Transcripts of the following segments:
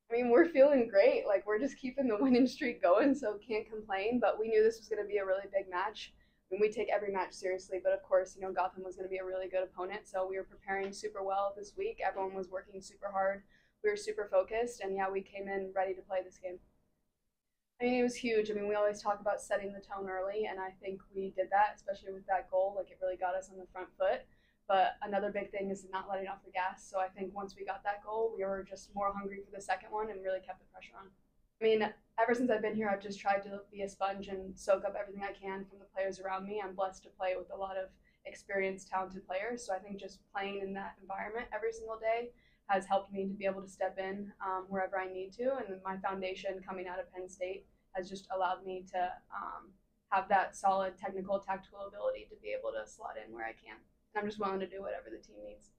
I mean, we're feeling great. Like, we're just keeping the winning streak going, so can't complain. But we knew this was going to be a really big match. I mean, we take every match seriously, but of course, Gotham was going to be a really good opponent. So we were preparing super well this week. Everyone was working super hard. We were super focused, and yeah, we came in ready to play this game. I mean, it was huge. I mean, we always talk about setting the tone early, and I think we did that, especially with that goal. Like, it really got us on the front foot. But another big thing is not letting off the gas. So I think once we got that goal, we were just more hungry for the second one and really kept the pressure on. I mean, ever since I've been here, I've just tried to be a sponge and soak up everything I can from the players around me. I'm blessed to play with a lot of experienced, talented players. So I think just playing in that environment every single day has helped me to be able to step in wherever I need to. And my foundation coming out of Penn State has just allowed me to have that solid technical, tactical ability to be able to slot in where I can. And I'm just willing to do whatever the team needs.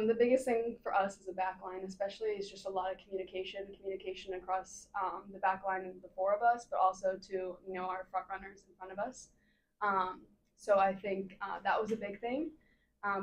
The biggest thing for us as a back line, especially, is just a lot of communication across the back line and the four of us, but also to our front runners in front of us. So I think that was a big thing.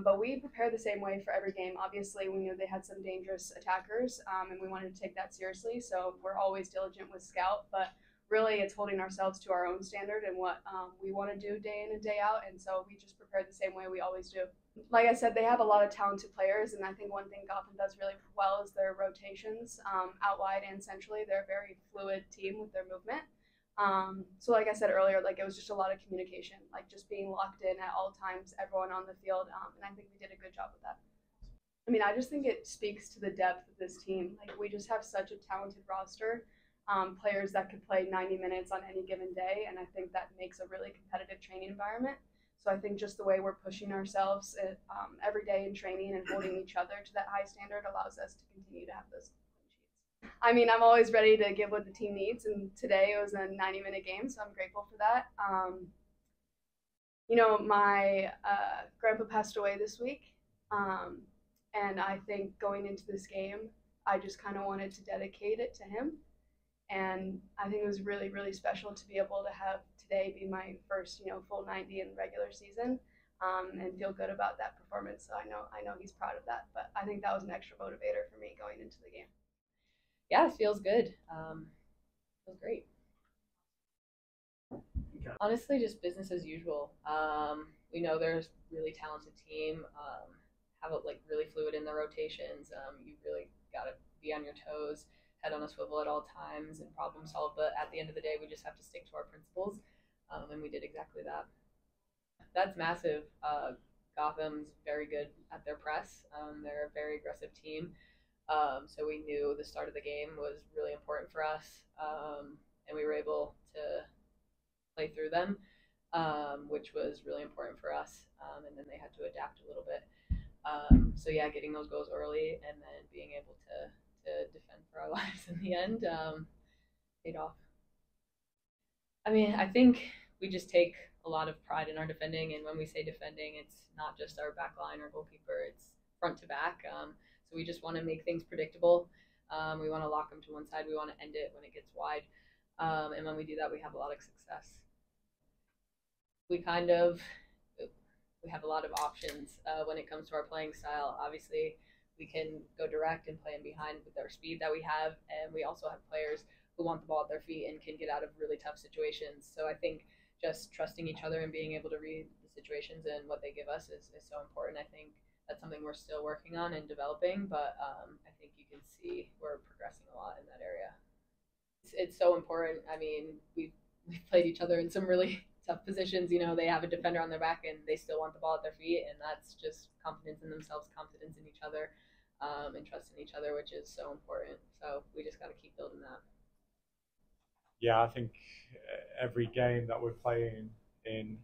But we prepared the same way for every game. Obviously, we knew they had some dangerous attackers, and we wanted to take that seriously. So we're always diligent with scout, but really it's holding ourselves to our own standard and what we want to do day in and day out. And so we just prepared the same way we always do. Like I said, they have a lot of talented players, and I think one thing Gotham does really well is their rotations out wide and centrally. They're a very fluid team with their movement. So like I said earlier, like it was just a lot of communication, like just being locked in at all times, everyone on the field, and I think we did a good job with that. I mean, I just think it speaks to the depth of this team. Like, we just have such a talented roster, players that could play 90 minutes on any given day, and I think that makes a really competitive training environment. So I think just the way we're pushing ourselves every day in training and holding each other to that high standard allows us to continue to have those. I mean, I'm always ready to give what the team needs, and today it was a 90-minute game, so I'm grateful for that. My grandpa passed away this week, and I think going into this game, I just kind of wanted to dedicate it to him, and I think it was really, really special to be able to have today be my first, full 90 in the regular season, and feel good about that performance. So I know he's proud of that, but I think that was an extra motivator for me going into the game. Yeah, it feels good. Feels great. Honestly, just business as usual. We know there's a really talented team. Have it like really fluid in the rotations. You really got to be on your toes, head on a swivel at all times, and problem solve. But at the end of the day, we just have to stick to our principles, and we did exactly that. That's massive. Gotham's very good at their press. They're a very aggressive team. So we knew the start of the game was really important for us, and we were able to play through them, which was really important for us. And then they had to adapt a little bit. So yeah, getting those goals early and then being able to defend for our lives in the end paid off. I mean, I think we just take a lot of pride in our defending, and when we say defending, it's not just our back line or goalkeeper; it's front to back. So we just want to make things predictable. We want to lock them to one side. We want to end it when it gets wide. And when we do that, we have a lot of success. We have a lot of options when it comes to our playing style. Obviously, we can go direct and play in behind with our speed that we have. And we also have players who want the ball at their feet and can get out of really tough situations. So I think just trusting each other and being able to read the situations and what they give us is so important. I think that's something we're still working on and developing, but I think you can see we're progressing a lot in that area. It's so important. I mean, we've played each other in some really tough positions. They have a defender on their back and they still want the ball at their feet, and that's just confidence in themselves, confidence in each other, and trust in each other, which is so important. So we just got to keep building that. Yeah, I think every game that we're playing in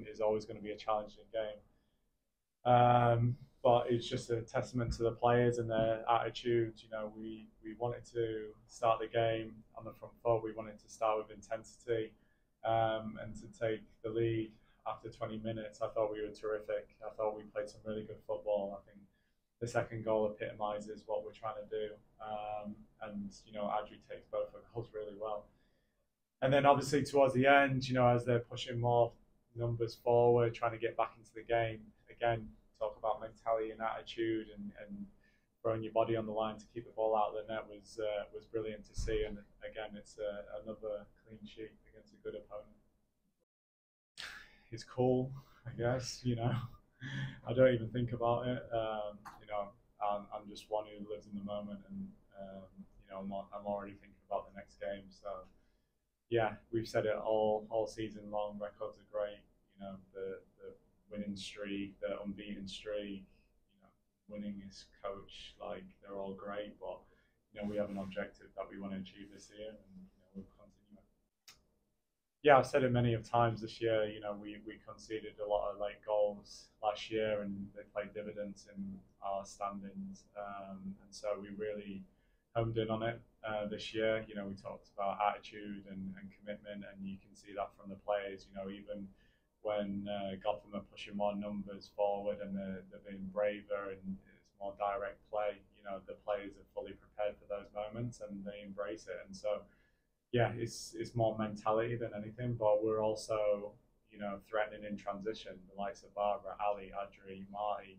is always going to be a challenging game. But it's just a testament to the players and their attitude. We wanted to start the game on the front foot. We wanted to start with intensity and to take the lead after 20 minutes. I thought we were terrific. I thought we played some really good football. I think the second goal epitomises what we're trying to do. And Adri takes both of goals really well. And then obviously towards the end, as they're pushing more numbers forward, trying to get back into the game, again, talk about mentality and attitude. And throwing your body on the line to keep the ball out of the net was brilliant to see. And again, it's another clean sheet against a good opponent. It's cool, I guess. I don't even think about it. I'm just one who lives in the moment, and I'm already thinking about the next game. So yeah, we've said it all season long. Records are great. The winning streak, the unbeaten streak, winningest coach, like they're all great. But we have an objective that we want to achieve this year, and we'll continue it. Yeah, I've said it many of times this year. We conceded a lot of late goals last year, and they played dividends in our standings. And so we really homed in on it this year. We talked about attitude and commitment, and you can see that from the players. Even when Gotham are pushing more numbers forward and they're being braver and it's more direct play, the players are fully prepared for those moments and they embrace it. And so yeah, it's more mentality than anything, but we're also, threatening in transition. The likes of Barbara, Ali, Adri, Marty,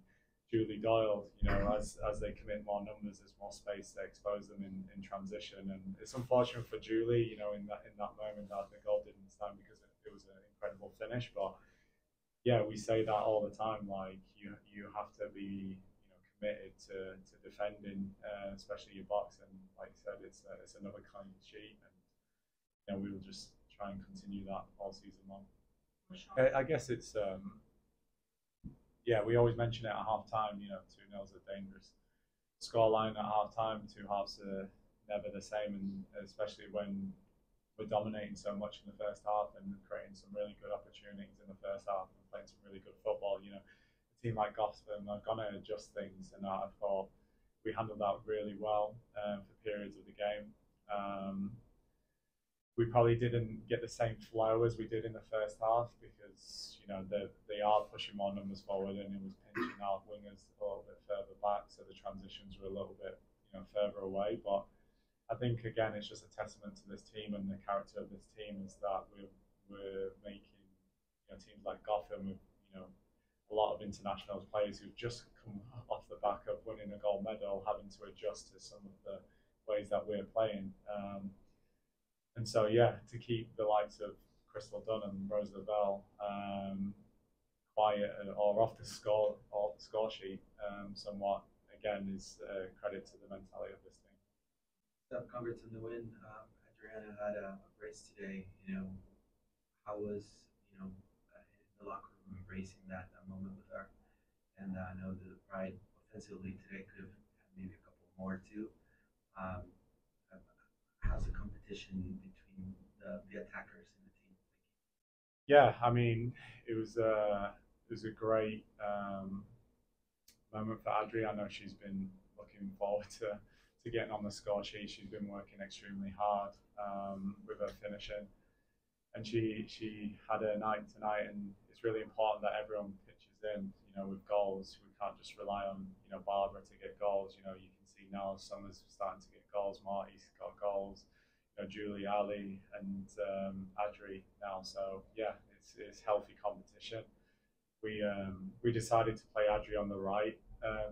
Julie Doyle, as they commit more numbers, there's more space to expose them in transition. And it's unfortunate for Julie, in that moment that the goal didn't stand because it was an incredible finish. But yeah, we say that all the time. Like you have to be committed to defending, especially your box. And like I said, it's another clean sheet, and we will just try and continue that all season long. I guess it's we always mention it at half time. 2-0 is a dangerous scoreline at half time. Two halves are never the same, and especially when we're dominating so much in the first half and creating some really good opportunities in the first half and playing some really good football. A team like Gotham are going to adjust things, and I thought we handled that really well for periods of the game. We probably didn't get the same flow as we did in the first half because they are pushing more numbers forward, and it was pinching our wingers a little bit further back, so the transitions were a little bit further away. But I think again, it's just a testament to this team and the character of this team is that we're making teams like Gotham with a lot of international players who've just come off the back of winning a gold medal, having to adjust to some of the ways that we're playing. And so yeah, to keep the likes of Crystal Dunn and Rose Lavelle quiet or off the score sheet somewhat, again, is credit to the mentality of this team. Congrats on the win. Adriana had a race today. How was in the locker room embracing that moment with her? And I know the pride offensively today could have had maybe a couple more too. How's the competition between the attackers in the team? Yeah, I mean, it was a great moment for Adri. I know she's been looking forward to getting on the score sheet. She's been working extremely hard with her finishing, and she had a night tonight. And it's really important that everyone pitches in. With goals, we can't just rely on Barbara to get goals. You can see now Summer's starting to get goals. Marty's got goals. Julie, Ali, and Adri now. So yeah, it's healthy competition. We decided to play Adri on the right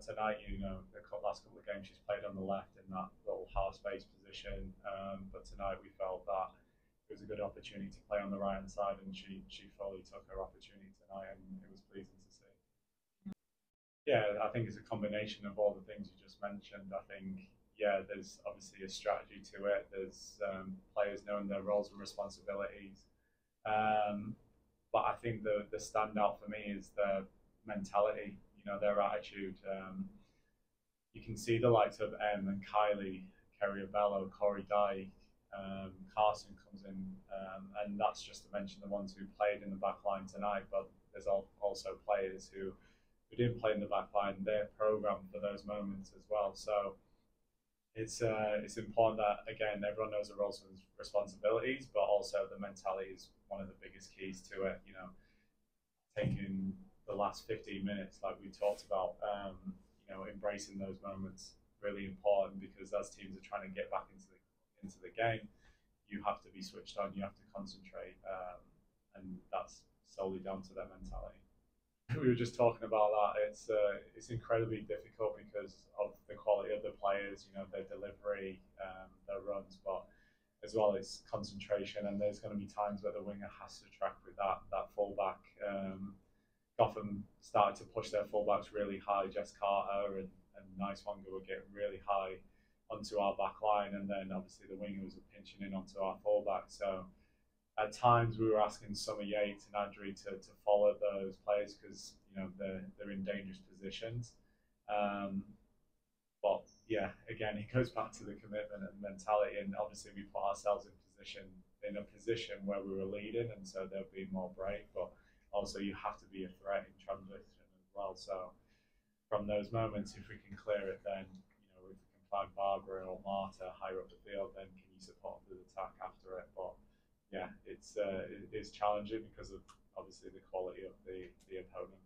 tonight. The last couple of games she's played on the left in that little half space position. But tonight we felt that it was a good opportunity to play on the right hand side, and she fully took her opportunity tonight, and it was pleasing to see. Yeah, I think it's a combination of all the things you just mentioned. I think there's obviously a strategy to it. There's players knowing their roles and responsibilities. But I think the standout for me is their mentality, their attitude. You can see the likes of Em and Kylie, Bello, Cory Dyke, Carson comes in, and that's just to mention the ones who played in the back line tonight, but there's also players who didn't play in the back line. They're programmed for those moments as well. So it's important that, again, everyone knows the roles and responsibilities, but also the mentality is one of the biggest keys to it. Taking the last 15 minutes, like we talked about, embracing those moments, really important, because as teams are trying to get back into the game, you have to be switched on, you have to concentrate, and that's solely down to their mentality. we were just talking about that. It's incredibly difficult because of the quality of the players, their delivery, their runs, but as well as concentration. And there's going to be times where the winger has to track with that fullback. Gotham started to push their fullbacks really high. Jess Carter and Nice Wanga were getting really high onto our back line, and then obviously the wingers were pinching in onto our fullback. So at times we were asking Summer Yates and Adri to follow those players because they're in dangerous positions. But yeah, again, it goes back to the commitment and mentality, and obviously we put ourselves in a position where we were leading, and so there'll be more break. But also you have to be a threat in transition as well. So from those moments, if we can clear it, then if we can find Barbara or Marta higher up the field, then can you support the attack after it? But yeah, it is challenging because of obviously the quality of the opponent.